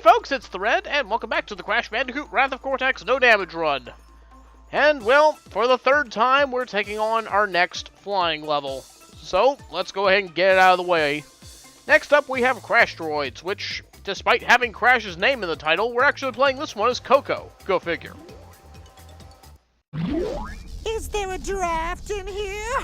folks, it's the Red, and welcome back to the Crash Bandicoot Wrath of Cortex No Damage Run. And, well, for the third time, we're taking on our next flying level. So, let's go ahead and get it out of the way. Next up, we have Crashteroids, which, despite having Crash's name in the title, we're actually playing this one as Coco. Go figure. Is there a draft in here?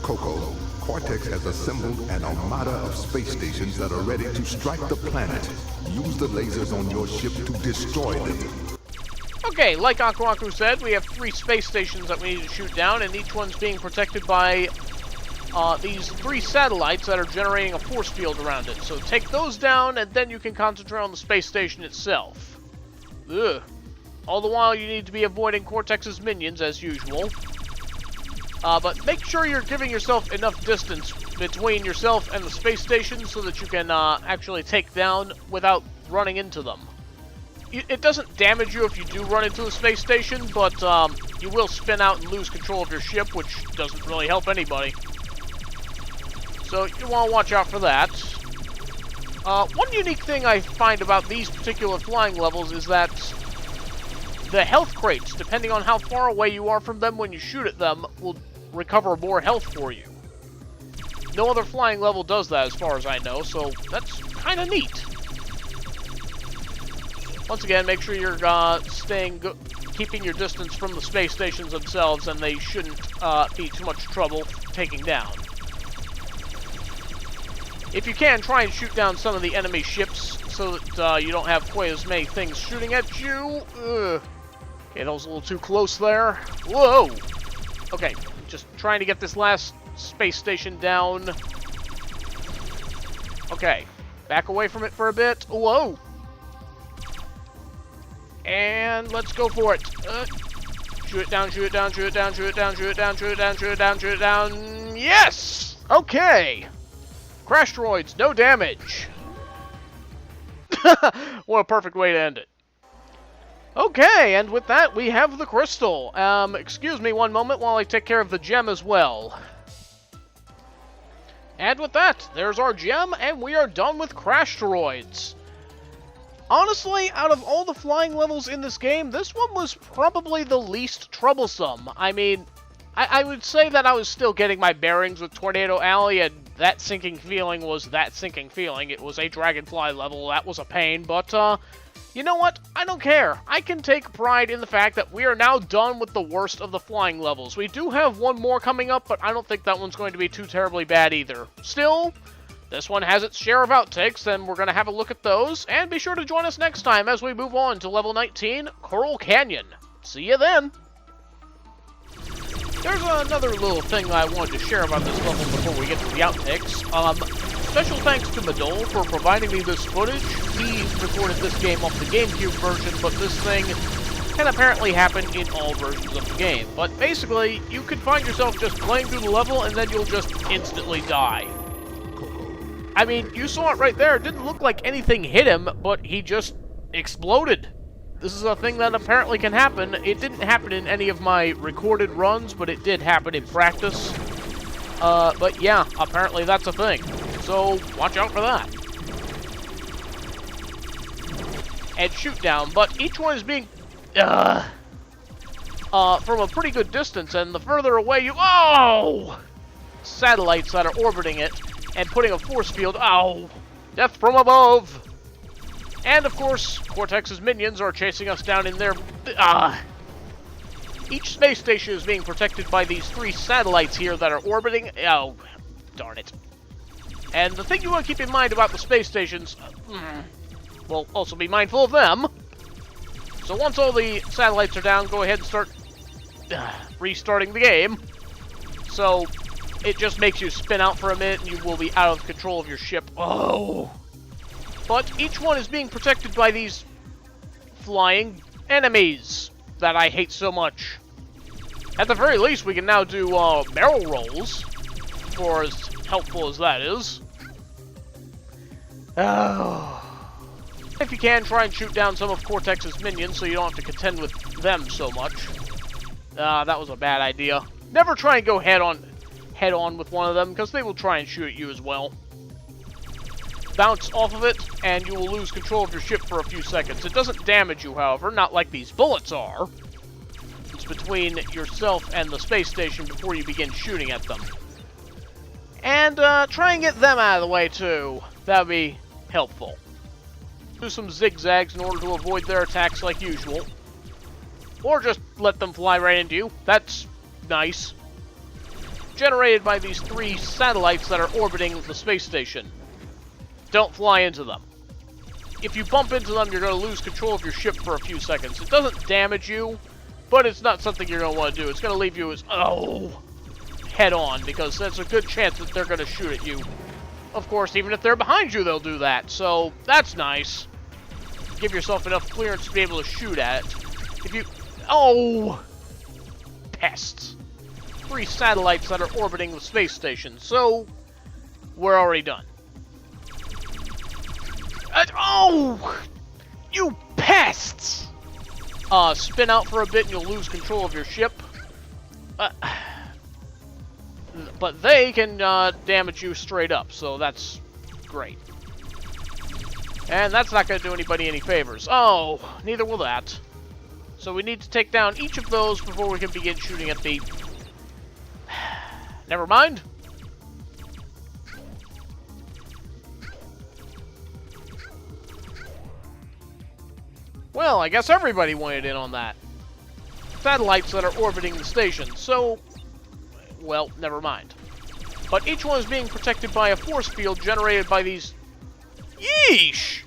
Coco, Cortex has assembled an armada of space stations that are ready to strike the planet. Use the lasers on your ship to destroy them. Okay, like Aku Aku said, we have 3 space stations that we need to shoot down, and each one's being protected by these 3 satellites that are generating a force field around it. So take those down, and then you can concentrate on the space station itself. Ugh. All the while, you need to be avoiding Cortex's minions, as usual. But make sure you're giving yourself enough distance between yourself and the space station so that you can actually take down without running into them. It doesn't damage you if you do run into the space station, but you will spin out and lose control of your ship, which doesn't really help anybody. So you want to watch out for that. One unique thing I find about these particular flying levels is that the health crates, depending on how far away you are from them when you shoot at them, will recover more health for you. No other flying level does that as far as I know, so that's kind of neat. Once again, make sure you're keeping your distance from the space stations themselves, and they shouldn't be too much trouble taking down. If you can, try and shoot down some of the enemy ships so that you don't have quite as many things shooting at you. Ugh. Okay, that was a little too close there. Whoa! Okay, just trying to get this last space station down. Okay, back away from it for a bit. Whoa! And let's go for it. Shoot it down, shoot it down, shoot it down, shoot it down, shoot it down, shoot it down, shoot it down, shoot it down. Yes! Okay! Crashteroids, no damage. What a perfect way to end it. Okay, and with that, we have the crystal. Excuse me one moment while I take care of the gem as well. And with that, there's our gem, and we are done with Crashteroids. Honestly, out of all the flying levels in this game, this one was probably the least troublesome. I mean, I would say that I was still getting my bearings with Tornado Alley, and that sinking feeling was that sinking feeling. It was a Dragonfly level, that was a pain, but, you know what? I don't care. I can take pride in the fact that we are now done with the worst of the flying levels. We do have one more coming up, but I don't think that one's going to be too terribly bad either. Still, this one has its share of outtakes, and we're going to have a look at those. And be sure to join us next time as we move on to level 19, Coral Canyon. See you then! There's another little thing I wanted to share about this level before we get to the outtakes. Special thanks to Madole for providing me this footage. He recorded this game off the GameCube version, but this thing can apparently happen in all versions of the game. But basically, you could find yourself just playing through the level and then you'll just instantly die. I mean, you saw it right there. It didn't look like anything hit him, but he just exploded. This is a thing that apparently can happen. It didn't happen in any of my recorded runs, but it did happen in practice. But yeah, apparently that's a thing. So, watch out for that. And shoot down, but each one is being from a pretty good distance, and the further away you... Oh! Satellites that are orbiting it and putting a force field... Ow! Death from above! And, of course, Cortex's minions are chasing us down in their... Each space station is being protected by these 3 satellites here that are orbiting... Oh, darn it. And the thing you want to keep in mind about the space stations... well, also be mindful of them. So once all the satellites are down, go ahead and start restarting the game. So it just makes you spin out for a minute and you will be out of control of your ship. Oh! But each one is being protected by these flying enemies that I hate so much. At the very least, we can now do barrel rolls, for as helpful as that is. Oh. If you can, try and shoot down some of Cortex's minions so you don't have to contend with them so much. That was a bad idea. Never try and go head on with one of them, because they will try and shoot at you as well. bounce off of it, and you will lose control of your ship for a few seconds. It doesn't damage you, however, not like these bullets are. It's between yourself and the space station before you begin shooting at them. And try and get them out of the way, too. That would be helpful. Do some zigzags in order to avoid their attacks like usual. Or just let them fly right into you. That's nice. Generated by these 3 satellites that are orbiting the space station. Don't fly into them. If you bump into them, you're going to lose control of your ship for a few seconds. It doesn't damage you, but it's not something you're going to want to do. It's going to leave you as, head on, because there's a good chance that they're going to shoot at you. Of course, even if they're behind you, they'll do that, so that's nice. Give yourself enough clearance to be able to shoot at it. If you... Oh! Pests. 3 satellites that are orbiting the space station, so we're already done. Oh! You pests! Spin out for a bit and you'll lose control of your ship. But they can damage you straight up, so that's great. And that's not going to do anybody any favors. Oh, neither will that. So we need to take down each of those before we can begin shooting at the... Never mind. Well, I guess everybody wanted in on that. Satellites that are orbiting the station, so... Well, never mind. But each one is being protected by a force field generated by these... Yeesh!